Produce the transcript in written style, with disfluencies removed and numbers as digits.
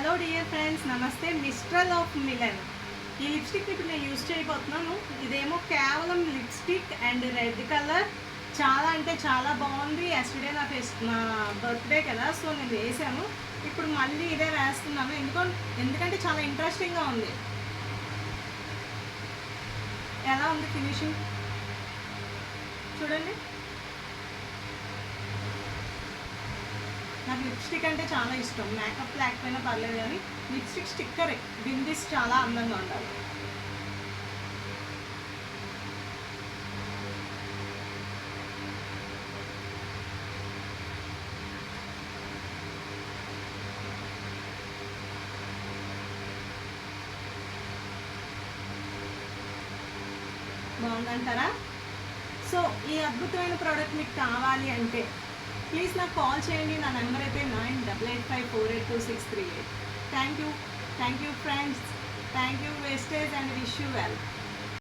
Hello dear friends, నమస్తే. Mistral of melon ఈ lipstick ఇప్పుడు నేను యూజ్ చేయబోతున్నాను. ఇదేమో కేవలం లిప్స్టిక్ అండ్ రెడ్ కలర్. చాలా అంటే చాలా బాగుంది. ఎస్టర్డే నా బర్త్డే కదా, సో నేను వేసాను. ఇప్పుడు మళ్ళీ ఇదే వేస్తున్నాను ఎందుకంటే చాలా ఇంట్రెస్టింగ్గా ఉంది. ఎలా ఉంది ఫినిషింగ్ చూడండి. నాకు లిప్స్టిక్ అంటే చాలా ఇష్టం. మేకప్ లేకపోయినా పర్లేదు, కానీ లిప్స్టిక్ స్టిక్కర్ బిందిస్ చాలా అందంగా ఉండాలి. బాగుందంటారా? సో ఈ అద్భుతమైన ప్రోడక్ట్ మీకు కావాలి అంటే ప్లీజ్ నాకు కాల్ చేయండి. నా నెంబర్ అయితే 9885482638. Thank you friends. Thank you wastage and wish you well.